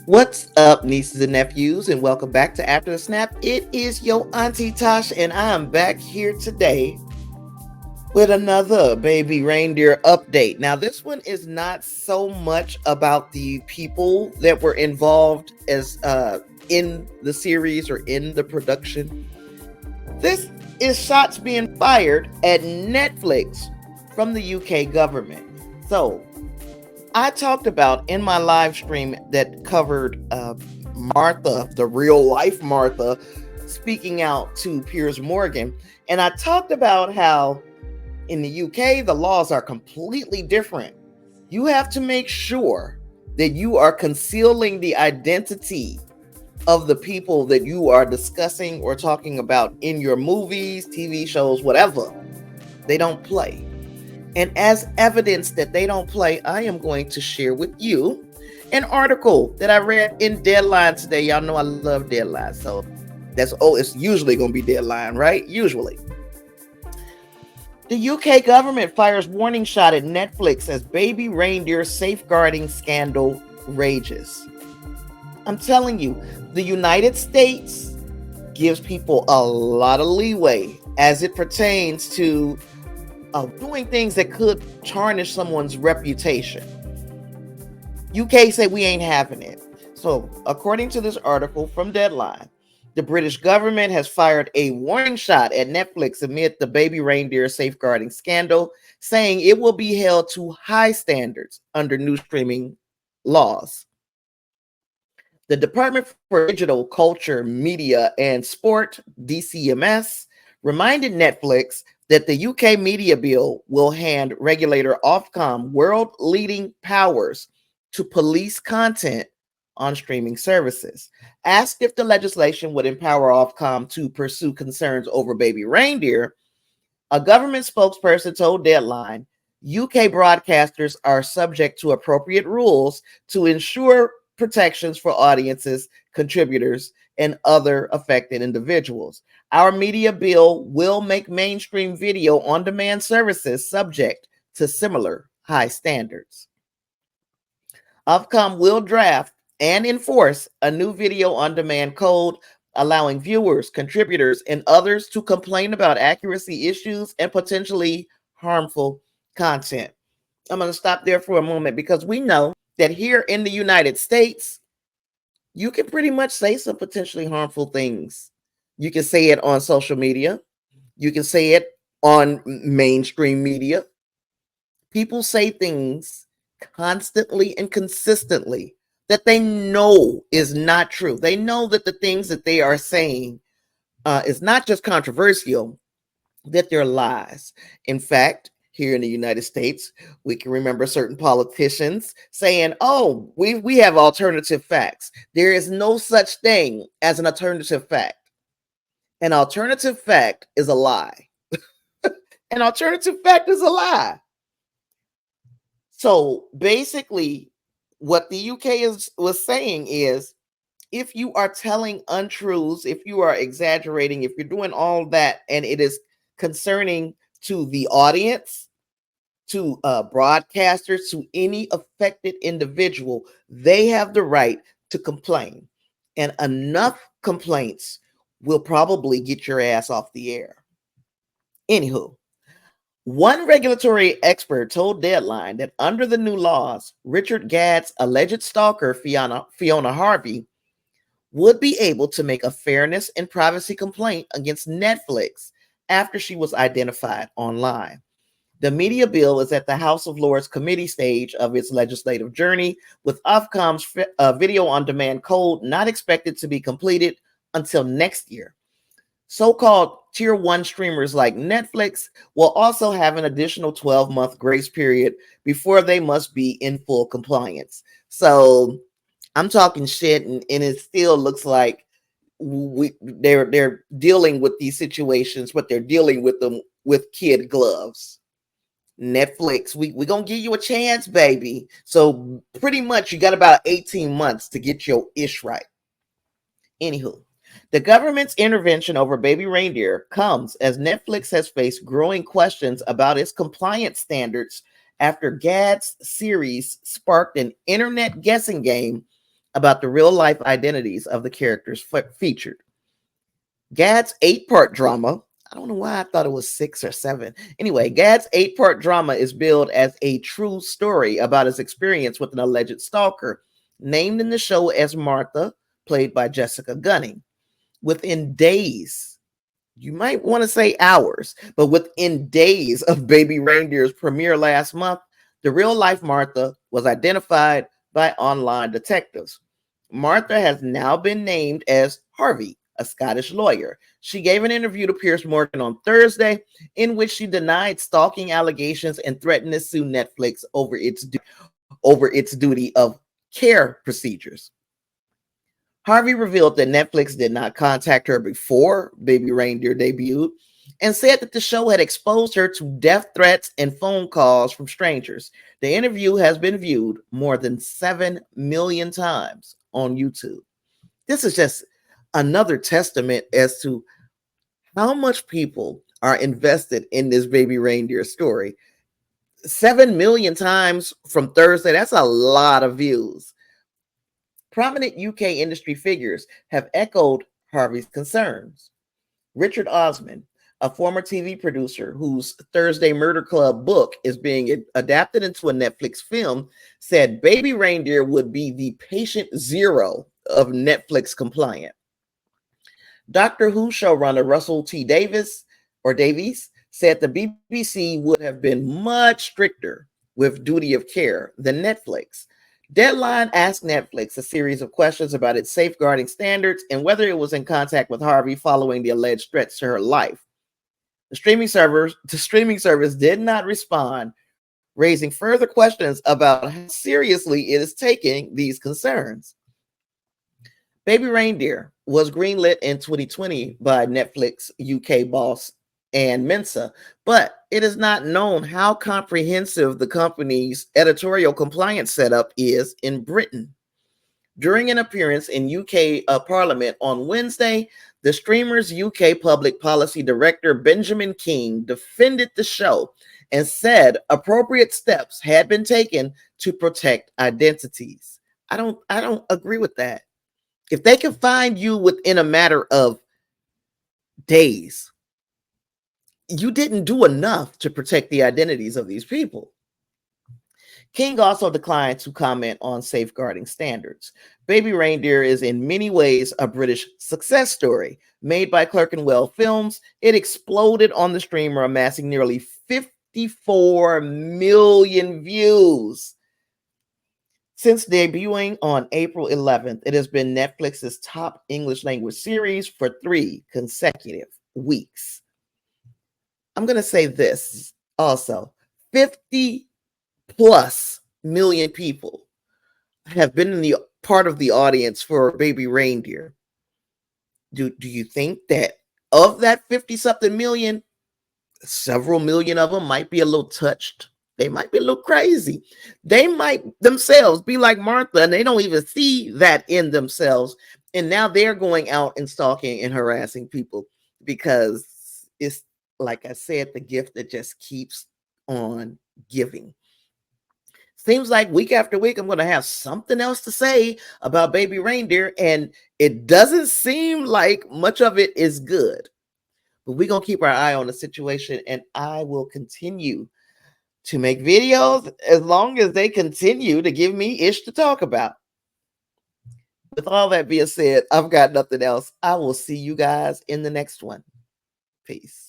What's up, nieces and nephews, and welcome back to After the Snap. It is your Auntie Tasha, and I am back here today with another baby reindeer update. Now, this one is not so much about the people that were involved as in the series or in the production. This is shots being fired at Netflix from the UK government. So, I talked about in my live stream that covered Martha, the real life Martha, speaking out to Piers Morgan. And I talked about how in the UK, the laws are completely different. You have to make sure that you are concealing the identity of the people that you are discussing or talking about in your movies, TV shows, whatever. They don't play. And as evidence that they don't play, I am going to share with you an article that I read in Deadline today. Y'all know I love Deadline. So it's usually going to be Deadline, right? Usually. The UK government fires warning shot at Netflix as baby reindeer safeguarding scandal rages. I'm telling you, the United States gives people a lot of leeway as it pertains to doing things that could tarnish someone's reputation. UK say we ain't having it. So, according to this article from Deadline, the British government has fired a warning shot at Netflix amid the baby reindeer safeguarding scandal, saying it will be held to high standards under new streaming laws. The Department for Digital Culture, Media and Sport, DCMS, reminded Netflix that the UK media bill will hand regulator Ofcom world-leading powers to police content on streaming services. Asked if the legislation would empower Ofcom to pursue concerns over baby reindeer, a government spokesperson told Deadline, UK broadcasters are subject to appropriate rules to ensure protections for audiences, contributors, and other affected individuals. Our media bill will make mainstream video on-demand services subject to similar high standards. Ofcom will draft and enforce a new video on-demand code allowing viewers, contributors, and others to complain about accuracy issues and potentially harmful content. I'm going to stop there for a moment because we know that here in the United States, you can pretty much say some potentially harmful things. You can say it on social media. You can say it on mainstream media. People say things constantly and consistently that they know is not true. They know that the things that they are saying is not just controversial, that they're lies. In fact, here in the United States, we can remember certain politicians saying, oh, we have alternative facts. There is no such thing as an alternative fact. An alternative fact is a lie. An alternative fact is a lie. So basically, what the UK was saying is, if you are telling untruths, if you are exaggerating, if you're doing all that, and it is concerning to the audience, to broadcasters, to any affected individual, they have the right to complain. And enough complaints will probably get your ass off the air. Anywho, one regulatory expert told Deadline that under the new laws, Richard Gadd's alleged stalker, Fiona Harvey, would be able to make a fairness and privacy complaint against Netflix after she was identified online. The media bill is at the House of Lords committee stage of its legislative journey, with Ofcom's video on demand code not expected to be completed until next year. So-called tier 1 streamers like Netflix will also have an additional 12-month grace period before they must be in full compliance. So I'm talking shit, and it still looks like they're dealing with these situations, but they're dealing with them with kid gloves. Netflix, we're gonna give you a chance, baby. So pretty much you got about 18 months to get your ish right. Anywho, the government's intervention over baby reindeer comes as Netflix has faced growing questions about its compliance standards after Gadd's series sparked an internet guessing game about the real life identities of the characters featured. Gad's 8-part drama, I don't know why I thought it was 6 or 7. Anyway, Gad's 8-part drama is billed as a true story about his experience with an alleged stalker, named in the show as Martha, played by Jessica Gunning. Within days, you might want to say hours, but within days of Baby Reindeer's premiere last month, the real life Martha was identified by online detectives. Martha has now been named as Harvey, a Scottish lawyer. She gave an interview to Piers Morgan on Thursday in which she denied stalking allegations and threatened to sue Netflix over its duty of care procedures. Harvey revealed that Netflix did not contact her before Baby Reindeer debuted and said that the show had exposed her to death threats and phone calls from strangers. The interview has been viewed more than 7 million times on YouTube. This is just another testament as to how much people are invested in this Baby Reindeer story. 7 million times from Thursday, that's a lot of views. Prominent UK industry figures have echoed Harvey's concerns. Richard Osman, a former TV producer whose Thursday Murder Club book is being adapted into a Netflix film, said Baby Reindeer would be the patient zero of Netflix compliant. Doctor Who showrunner Russell T. Davies said the BBC would have been much stricter with duty of care than Netflix. Deadline asked Netflix a series of questions about its safeguarding standards and whether it was in contact with Harvey following the alleged threats to her life. The streaming service did not respond, raising further questions about how seriously it is taking these concerns. Baby Reindeer was greenlit in 2020 by Netflix UK boss Anne Mensa, but it is not known how comprehensive the company's editorial compliance setup is in Britain. During an appearance in UK Parliament on Wednesday, the streamer's UK public policy director Benjamin King defended the show and said appropriate steps had been taken to protect identities. I don't agree with that. If they can find you within a matter of days, you didn't do enough to protect the identities of these people. King also declined to comment on safeguarding standards. Baby Reindeer is in many ways a British success story. Made by Clerkenwell Films, it exploded on the streamer, amassing nearly 54 million views. Since debuting on April 11th, it has been Netflix's top English language series for 3 consecutive weeks. I'm going to say this also. 50 plus million people have been in the part of the audience for Baby Reindeer. Do you think that of that 50 something million, several million of them might be a little touched? They might be a little crazy. They might themselves be like Martha and they don't even see that in themselves. And now they're going out and stalking and harassing people because it's, like I said, the gift that just keeps on giving. Seems like week after week, I'm going to have something else to say about Baby Reindeer, and it doesn't seem like much of it is good. But we're going to keep our eye on the situation, and I will continue to make videos as long as they continue to give me ish to talk about. With all that being said, I've got nothing else. I will see you guys in the next one. Peace.